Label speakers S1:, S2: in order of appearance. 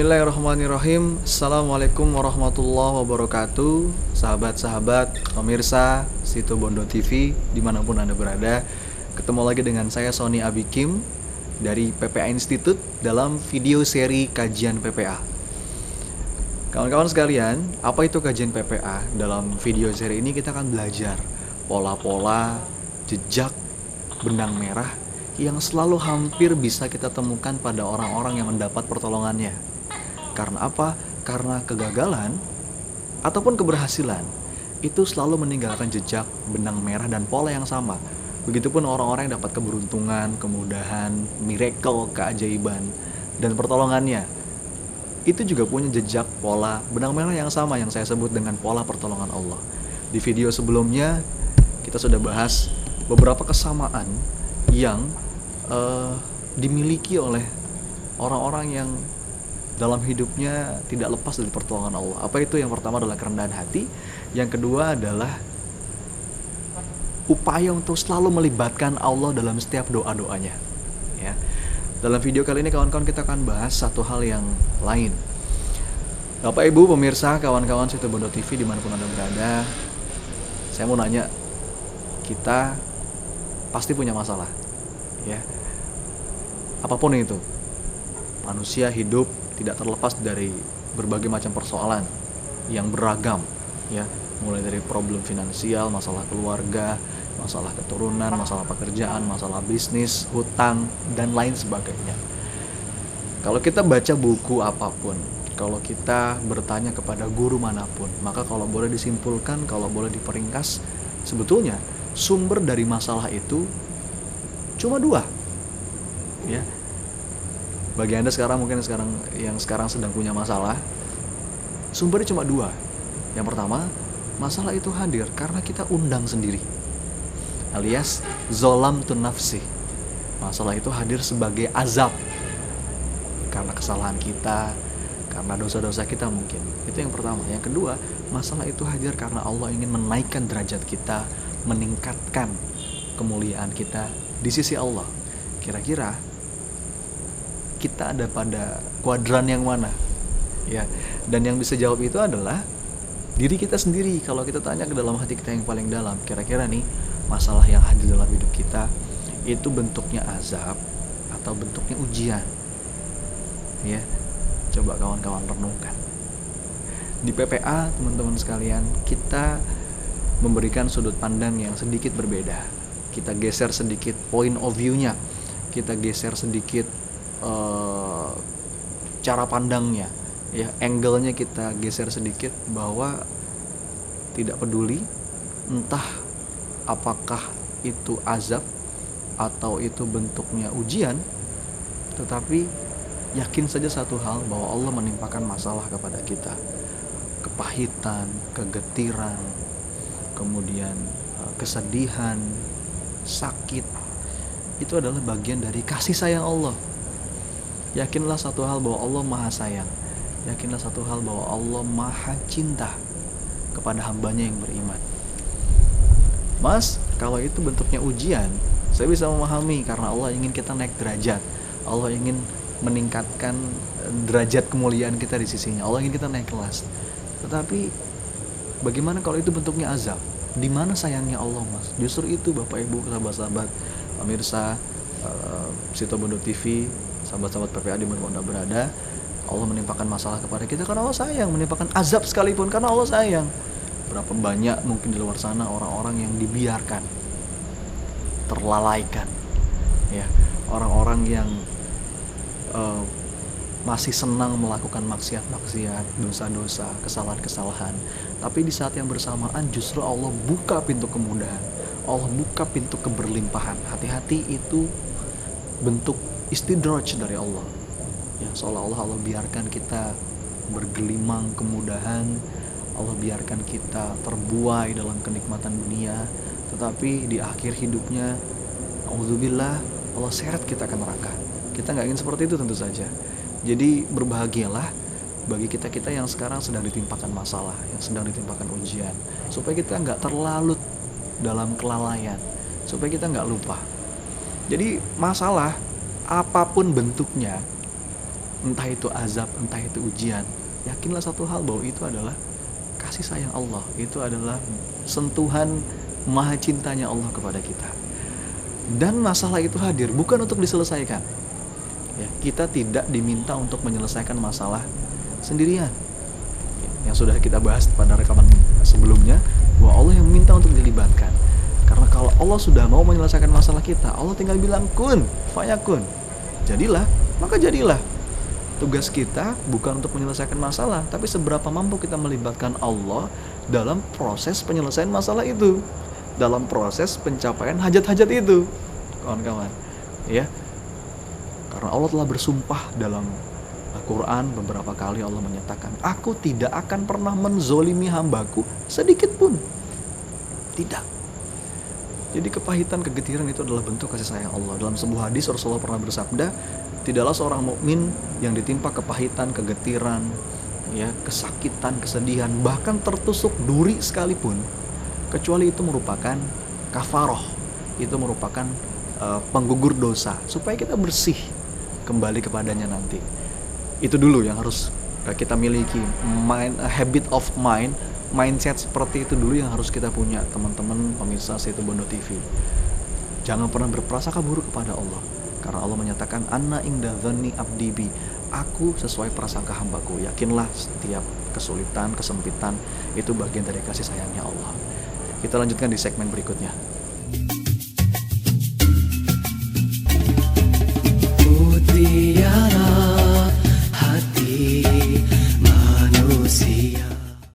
S1: Bismillahirrahmanirrahim. Assalamualaikum warahmatullahi wabarakatuh. Sahabat-sahabat, pemirsa Situ Bondo TV dimanapun Anda berada, ketemu lagi dengan saya Sony Abikim dari PPA Institute dalam video seri kajian PPA. Kawan-kawan sekalian, apa itu kajian PPA? Dalam video seri ini kita akan belajar pola-pola jejak benang merah yang selalu hampir bisa kita temukan pada orang-orang yang mendapat pertolongannya. Karena apa? Karena kegagalan ataupun keberhasilan itu selalu meninggalkan jejak benang merah dan pola yang sama. Begitupun orang-orang yang dapat keberuntungan, kemudahan, miracle, keajaiban, dan pertolongannya. Itu juga punya jejak pola benang merah yang sama yang saya sebut dengan pola pertolongan Allah. Di video sebelumnya kita sudah bahas beberapa kesamaan yang dimiliki oleh orang-orang yang dalam hidupnya tidak lepas dari pertolongan Allah. Apa itu? Yang pertama adalah kerendahan hati, yang kedua adalah upaya untuk selalu melibatkan Allah dalam setiap doa-doanya. Ya. Dalam video kali ini kawan-kawan kita akan bahas satu hal yang lain. Bapak Ibu pemirsa, kawan-kawan Situ Bondo TV dimanapun Anda berada, saya mau nanya, kita pasti punya masalah, ya. Apapun itu, manusia hidup tidak terlepas dari berbagai macam persoalan yang beragam, ya, mulai dari problem finansial, masalah keluarga, masalah keturunan, masalah pekerjaan, masalah bisnis, hutang, dan lain sebagainya. Kalau kita baca buku apapun, kalau kita bertanya kepada guru manapun, maka kalau boleh disimpulkan, kalau boleh diperingkas, sebetulnya sumber dari masalah itu cuma dua, ya. Bagi Anda yang sekarang sedang punya masalah, sumbernya cuma dua. Yang pertama, masalah itu hadir karena kita undang sendiri, alias zolamtu nafsi. Masalah itu hadir sebagai azab karena kesalahan kita, karena dosa-dosa kita mungkin. Itu yang pertama. Yang kedua, masalah itu hadir karena Allah ingin menaikkan derajat kita, meningkatkan kemuliaan kita di sisi Allah. Kira-kira kita ada pada kuadran yang mana, ya? Dan yang bisa jawab itu adalah diri kita sendiri. Kalau kita tanya ke dalam hati kita yang paling dalam, kira-kira nih masalah yang hadir dalam hidup kita itu bentuknya azab atau bentuknya ujian, ya? Coba kawan-kawan renungkan. Di PPA, teman-teman sekalian, kita memberikan sudut pandang yang sedikit berbeda. Kita geser sedikit point of view-nya, kita geser sedikit cara pandangnya, ya, angle-nya kita geser sedikit, bahwa tidak peduli entah apakah itu azab atau itu bentuknya ujian, tetapi yakin saja satu hal, bahwa Allah menimpakan masalah kepada kita, kepahitan, kegetiran, kemudian kesedihan, sakit, itu adalah bagian dari kasih sayang Allah. Yakinlah satu hal, bahwa Allah maha sayang. Yakinlah satu hal, bahwa Allah maha cinta kepada hambanya yang beriman. Mas, kalau itu bentuknya ujian, saya bisa memahami, karena Allah ingin kita naik derajat. Allah ingin meningkatkan derajat kemuliaan kita di sisinya. Allah ingin kita naik kelas. Tetapi bagaimana kalau itu bentuknya azab? Di mana sayangnya Allah, Mas? Justru itu Bapak Ibu, sahabat-sahabat pemirsa Situ Bondo TV, sahabat-sahabat PPA di mana Anda berada, Allah menimpakan masalah kepada kita karena Allah sayang, menimpakan azab sekalipun karena Allah sayang. Berapa banyak mungkin di luar sana orang-orang yang dibiarkan, terlalaikan, ya, orang-orang yang masih senang melakukan maksiat-maksiat, dosa-dosa, kesalahan-kesalahan. Tapi di saat yang bersamaan justru Allah buka pintu kemudahan, Allah buka pintu keberlimpahan. Hati-hati, itu bentuk istidraj dari Allah, ya, seolah-olah Allah biarkan kita bergelimang kemudahan, Allah biarkan kita terbuai dalam kenikmatan dunia, tetapi di akhir hidupnya, auzubillah, Allah seret kita ke neraka. Kita nggak ingin seperti itu tentu saja. Jadi berbahagialah bagi kita-kita yang sekarang sedang ditimpakan masalah, yang sedang ditimpakan ujian, supaya kita nggak terlalut dalam kelalaian, supaya kita nggak lupa. Jadi masalah apapun bentuknya entah itu azab, entah itu ujian, yakinlah satu hal bahwa itu adalah kasih sayang Allah, itu adalah sentuhan maha cintanya Allah kepada kita. Dan masalah itu hadir bukan untuk diselesaikan. Ya, kita tidak diminta untuk menyelesaikan masalah sendirian. Yang sudah kita bahas pada rekaman sebelumnya, bahwa Allah yang meminta untuk dilibatkan. Karena kalau Allah sudah mau menyelesaikan masalah kita, Allah tinggal bilang kun, fayakun. Jadilah, maka jadilah. Tugas kita bukan untuk menyelesaikan masalah, tapi seberapa mampu kita melibatkan Allah dalam proses penyelesaian masalah itu, dalam proses pencapaian hajat-hajat itu, kawan-kawan. Ya, karena Allah telah bersumpah dalam Al-Quran beberapa kali Allah menyatakan, aku tidak akan pernah menzolimi hambaku sedikit pun. Tidak. Jadi kepahitan, kegetiran itu adalah bentuk kasih sayang Allah. Dalam sebuah hadis Rasulullah pernah bersabda, tidaklah seorang mukmin yang ditimpa kepahitan, kegetiran, ya, kesakitan, kesedihan, bahkan tertusuk duri sekalipun, kecuali itu merupakan kafaroh, itu merupakan penggugur dosa, supaya kita bersih kembali kepadanya nanti. Itu dulu yang harus kita miliki, habit of mind, mindset seperti itu dulu yang harus kita punya, teman-teman pemirsa Setu Bondo TV. Jangan pernah berprasangka buruk kepada Allah, karena Allah menyatakan anna inda dzanni abdi bi, aku sesuai prasangka hambaku. Yakinlah setiap kesulitan, kesempitan itu bagian dari kasih sayangnya Allah. Kita lanjutkan di segmen berikutnya. Mutiara